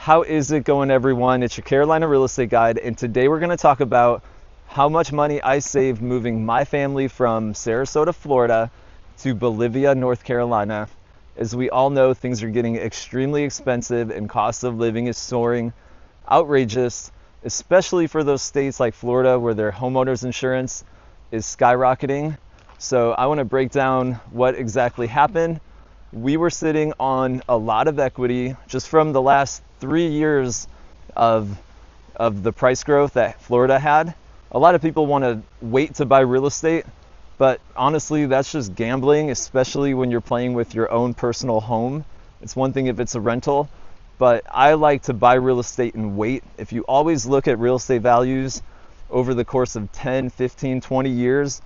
How is it going, everyone? It's your Carolina Real Estate Guide, and today we're going to talk about how much money I saved moving my family from Sarasota, Florida to Bolivia, North Carolina. As we all know, things are getting extremely expensive and cost of living is soaring, outrageous, especially for those states like Florida where their homeowners insurance is skyrocketing. So I want to break down what exactly happened. We were sitting on a lot of equity just from the last 3 years of the price growth that Florida had. A lot of people want to wait to buy real estate, but honestly, that's just gambling, especially when you're playing with your own personal home. It's one thing if it's a rental, but I like to buy real estate and wait. If you always look at real estate values over the course of 10, 15, 20 years,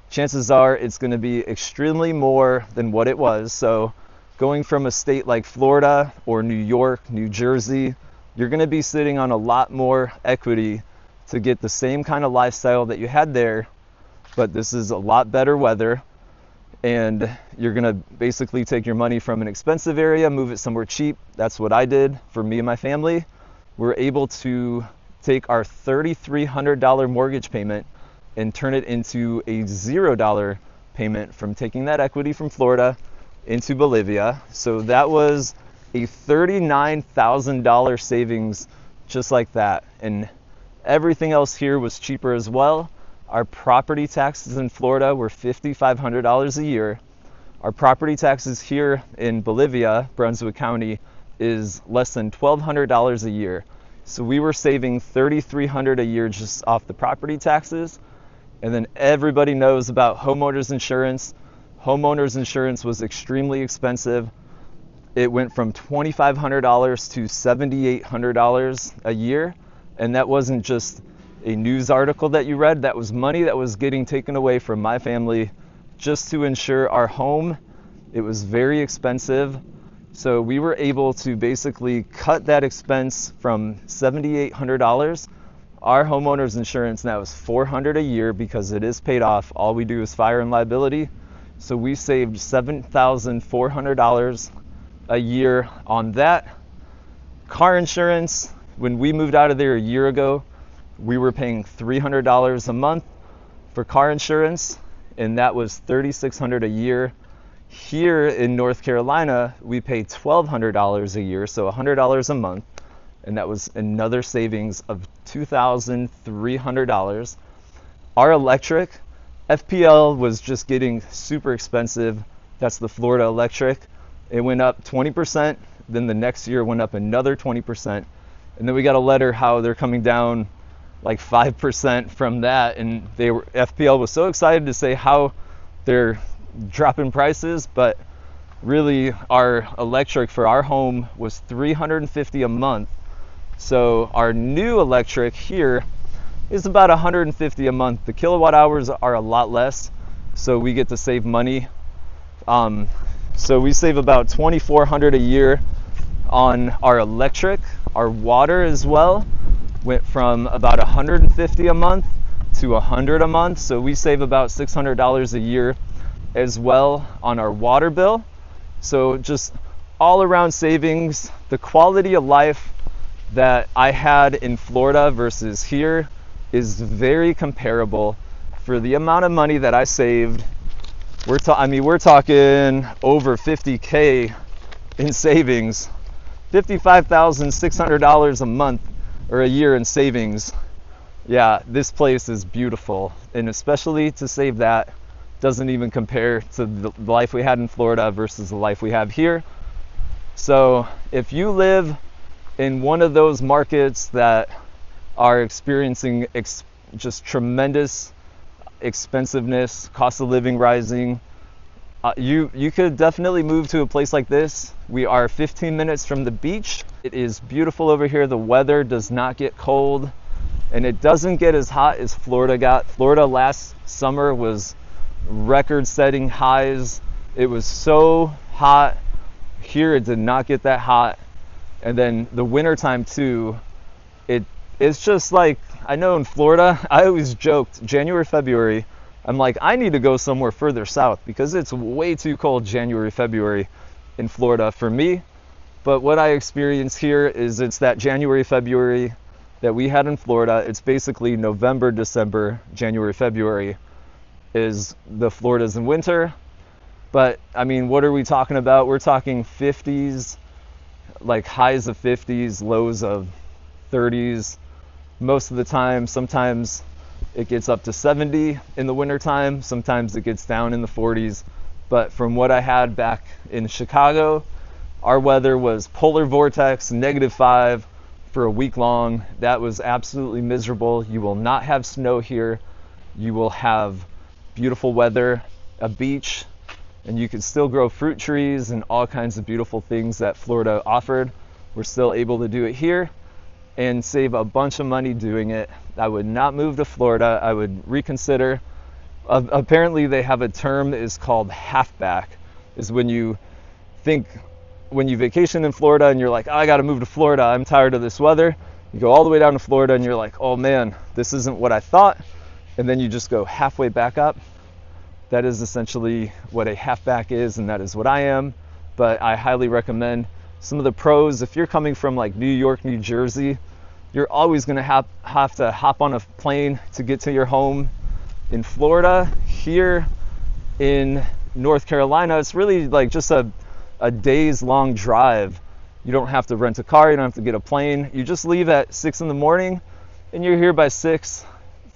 chances are it's going to be extremely more than what it was. So going from a state like Florida or New York, New Jersey, you're going to be sitting on a lot more equity to get the same kind of lifestyle that you had there, but this is a lot better weather, and you're going to basically take your money from an expensive area, move it somewhere cheap. That's what I did for me and my family. We're able to take our $3,300 mortgage payment and turn it into a $0 payment from taking that equity from Florida into Bolivia. So that was a $39,000 savings just like that. And everything else here was cheaper as well. Our property taxes in Florida were $5,500 a year. Our property taxes here in Bolivia, Brunswick County, is less than $1,200 a year. So we were saving $3,300 a year just off the property taxes. And then everybody knows about homeowners insurance. Homeowners insurance was extremely expensive. It went from $2,500 to $7,800 a year. And that wasn't just a news article that you read. That was money that was getting taken away from my family just to insure our home. It was very expensive. So we were able to basically cut that expense from $7,800. Our homeowners insurance now is $400 a year because it is paid off. All we do is fire and liability. So we saved $7,400 a year on that. Car insurance, when we moved out of there a year ago, we were paying $300 a month for car insurance, and that was $3,600 a year. Here in North Carolina, we pay $1,200 a year, so $100 a month. And that was another savings of $2,300. Our electric, FPL was just getting super expensive. That's the Florida electric. It went up 20%, then the next year went up another 20%. And then we got a letter how they're coming down like 5% from that. And FPL was so excited to say how they're dropping prices, but really our electric for our home was $350 a month. So our new electric here is about $150 a month. The kilowatt hours are a lot less, so we get to save money. So we save about $2,400 a year on our electric. Our water as well went from about $150 a month to $100 a month. So we save about $600 a year as well on our water bill. So just all around savings. The quality of life that I had in Florida versus here is very comparable. For the amount of money that I saved, we're talking over $50K in savings, $55,600 a month or a year in savings. Yeah, this place is beautiful, and especially to save that doesn't even compare to the life we had in Florida versus the life we have here. So if you live in one of those markets that are experiencing just tremendous expensiveness, cost of living rising, you could definitely move to a place like this. We are 15 minutes from the beach. It is beautiful over here. The weather does not get cold, and it doesn't get as hot as Florida got. Florida last summer was record-setting highs. It was so hot. Here it did not get that hot. And then the winter time too, it's just like, I know in Florida, I always joked, January, February, I'm like, I need to go somewhere further south because it's way too cold January, February in Florida for me. But what I experience here is it's that January, February that we had in Florida. It's basically November, December, January, February is the Floridas in winter. But I mean, what are we talking about? We're talking 50s, like highs of 50s, lows of 30s most of the time. Sometimes it gets up to 70 in the wintertime. Sometimes it gets down in the 40s. But from what I had back in Chicago, our weather was polar vortex, -5 for a week long. That was absolutely miserable. You will not have snow here. You will have beautiful weather, a beach, and you can still grow fruit trees and all kinds of beautiful things that Florida offered. We're still able to do it here and save a bunch of money doing it. I would not move to Florida. I would reconsider. Apparently they have a term is called halfback, is when you vacation in Florida and you're like, oh, I got to move to Florida. I'm tired of this weather. You go all the way down to Florida and you're like, oh man, this isn't what I thought. And then you just go halfway back up. That is essentially what a halfback is, and that is what I am. But I highly recommend some of the pros. If you're coming from like New York, New Jersey, you're always going to have to hop on a plane to get to your home. In Florida, here in North Carolina, it's really like just a day's long drive. You don't have to rent a car, you don't have to get a plane. You just leave at 6 in the morning and you're here by 6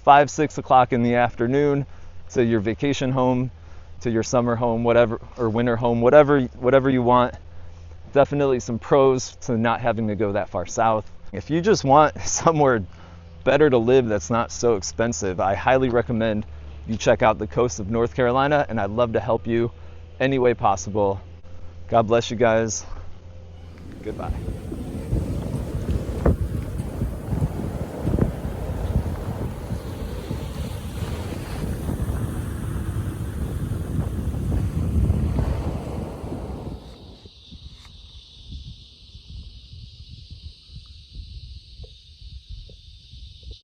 o'clock in the afternoon to your vacation home, to your summer home, whatever, or winter home, whatever you want. Definitely some pros to not having to go that far south. If you just want somewhere better to live that's not so expensive, I highly recommend you check out the coast of North Carolina, and I'd love to help you any way possible. God bless you guys. Goodbye.